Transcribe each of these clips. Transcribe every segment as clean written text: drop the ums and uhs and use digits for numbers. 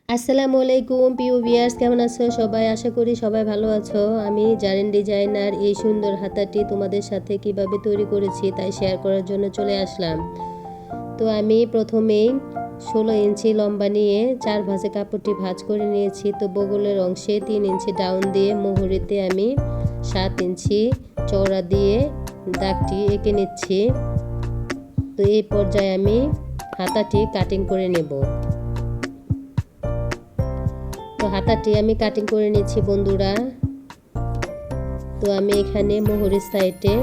আসসালামু আলাইকুম প্রিয় ভিউয়ার্স, কেমন আছো সবাই? আশা করি সবাই ভালো আছো। আমি জারিন ডিজাইনার এই সুন্দর হাতাটি তোমাদের সাথে কিভাবে তৈরি করেছি তাই শেয়ার করার জন্য চলে আসলাম। তো আমি প্রথমেই 16 ইঞ্চি লম্বা নিয়ে 4 ভাঁজে কাপড়টি ভাঁজ করে নিয়েছি। তো বগলের অংশে 3 ইঞ্চি ডাউন দিয়ে মোহরিতে আমি 7 ইঞ্চি চওড়া দিয়ে দাগটি এঁকে নিচ্ছি। তো এই পর্যায়ে আমি হাতাটি কাটিং করে নেব। তো হাতাটি আমি কাটিং করে নিচ্ছি বন্ধুরা। তো আমি এখানে মোহরের সাইডে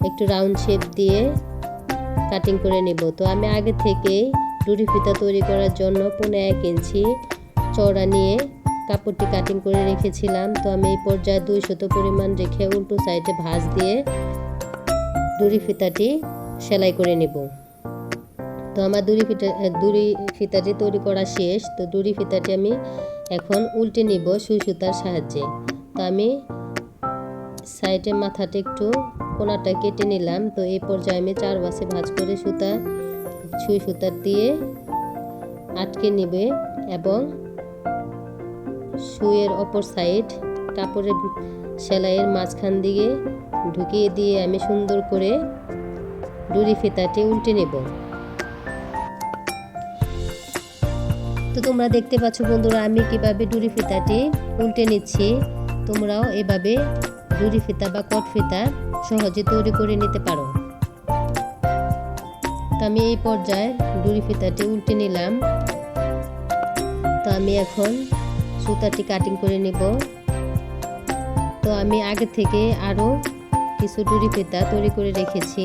একটু রাউন্ড শেপ দিয়ে কাটিং করে নেব। তো আমি আগে থেকেই ডুরি ফিতা তৈরি করার জন্য 1.5 ইঞ্চি চওড়া নিয়ে কাপড়টি কাটিং করে রেখেছিলাম। তো আমি এই পর্যায়ে 200 পরিমাণ রেখে উল্টো সাইডে ভাঁজ দিয়ে ডুরি ফিতাটি সেলাই করে নেব। তো আমার ডুরি ফিতাটি তৈরি করা শেষ। তো ডুরি ফিতাটি আমি এখন উল্টে নিব সুই সুতার সাহায্যে। তো আমি সাইডে মাথাটা একটু কোনাটা কেটে নিলাম। তো এই পর্যায়ে আমি 4 ভাঁজে ভাঁজ করে সুই সুতা দিয়ে আটকে নিবে এবং সুইয়ের অপর সাইড কাপড়ের সেলাইয়ের মাঝখান দিকে ঢুকিয়ে দিয়ে আমি সুন্দর করে ডুরি ফিতাটি উল্টে নেব। তো তোমরা দেখতে পাচ্ছ বন্ধুরা আমি কিভাবে ডুরি ফিতাটি উল্টে নিচ্ছি। তোমরাও এভাবে ডুরি ফিতা বা কট ফিতা সহজে তৈরি করে নিতে পারো। তো আমি এই পর্যায়ে ডুরি ফিতাটি উল্টে নিলাম। তো আমি এখন সুতাটি কাটিং করে নিব। তো আমি আগে থেকে আরো কিছু ডুরি ফিতা তৈরি করে রেখেছি।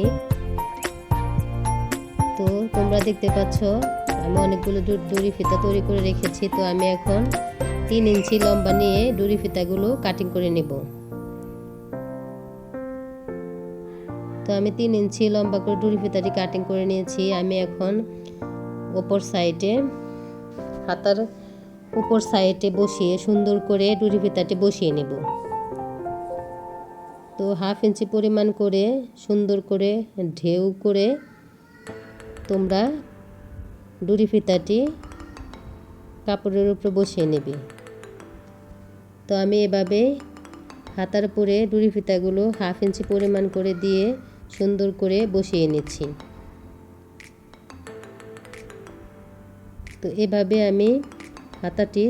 তো তোমরা দেখতে পাচ্ছ আমি অনেকগুলো ডুরি ফিতা তৈরি করে রেখেছি। তো আমি এখন 3 ইঞ্চি লম্বা নিয়ে ডুরি ফিতাগুলো কাটিং করে নেব। তো আমি 3 ইঞ্চি লম্বা করে ডুরি ফিতাটি কাটিং করে নিয়েছি। আমি এখন উপর সাইডে হাতার উপর সাইডে বসিয়ে সুন্দর করে ডুরি ফিতাটি বসিয়ে নেব। তো 1/2 ইঞ্চি পরিমাণ করে সুন্দর করে ঢেউ করে তোমরা ডুরি ফিতাটি কাপড়ের উপরে বসিয়ে নেবে। তো আমি এভাবে হাতার উপরে ডুরি ফিতাগুলো 1/2 ইঞ্চি পরিমাণ করে দিয়ে সুন্দর করে বসিয়ে নিচ্ছি। তো এভাবে আমি হাতাটি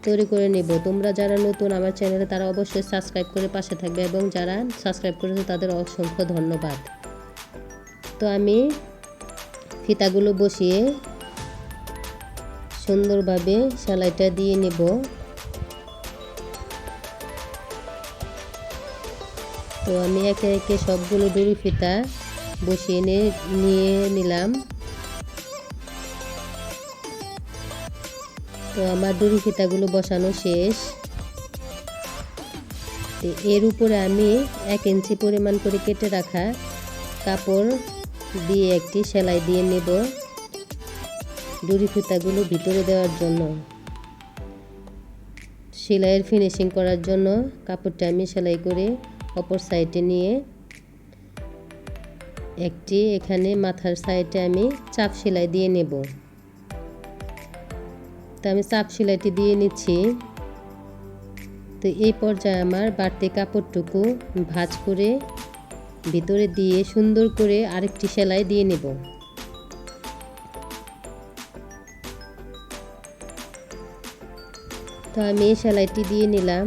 তৈরি করে নেব। তোমরা যারা নতুন আমার চ্যানেলে তারা অবশ্যই সাবস্ক্রাইব করে পাশে থাকবে এবং যারা সাবস্ক্রাইব করেছে তাদের অসংখ্য ধন্যবাদ। তো আমি ফিতাগুলো বসিয়ে সুন্দরভাবে সেলাইটা দিয়ে নেব। তো আমি একে একে সবগুলো ডুরি ফিতা বসিয়ে নিয়ে নিলাম। তো আমার ডুরি ফিতাগুলো বসানো শেষ। তো এর উপরে আমি 1 ইঞ্চি পরিমাণ করে কেটে রাখা কাপড় দিয়ে একটি সেলাই দিয়ে নেব ডুরি ফিতাগুলো ভিতরে দেওয়ার জন্য। সেলাইয়ের ফিনিশিং করার জন্য কাপড়টা আমি সেলাই করে অপর সাইডে নিয়ে একটি এখানে মাথার সাইডে আমি চাপ সেলাই দিয়ে নেব। তো আমি চাপ সেলাইটি দিয়ে নিচ্ছি। তো এই পর্যায়ে আমার বাড়তি কাপড়টুকু ভাঁজ করে ভিতরে দিয়ে সুন্দর করে আরেকটি সেলাই দিয়ে নেব। তো আমি এই সেলাইটি দিয়ে নিলাম।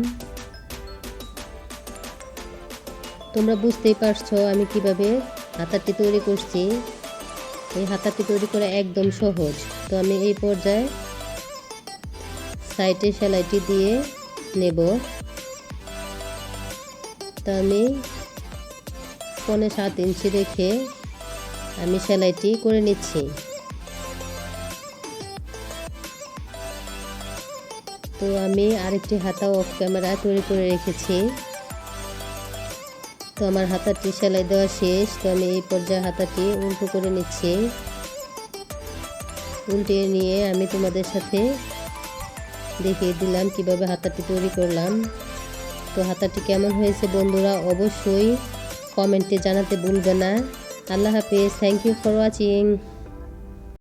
তোমরা বুঝতেই পারছো আমি কিভাবে হাতাটি তৈরি করছি। এই হাতাটি তৈরি করা একদম সহজ। তো আমি এই পর্যায়ে সাইডে সেলাইটি দিয়ে নেব। তো আমি 7.5 ইঞ্চি রেখে আমি সেলাইটি করে নিচ্ছি। তো আমি আরেকটি হাতা অফ ক্যামেরা তৈরি করে রেখেছি। তো আমার হাতাটি সেলাই দেওয়া শেষ। তো আমি এই পর্যায়ে হাতাটি উল্টো করে নিচ্ছি। উল্টে নিয়ে আমি তোমাদের সাথে দেখিয়ে দিলাম কিভাবে হাতাটি তৈরি করলাম। তো হাতাটি কেমন হয়েছে বন্ধুরা অবশ্যই কমেন্টে জানাতে ভুলবে না। আল্লাহ হাফেজ। Thank you for watching.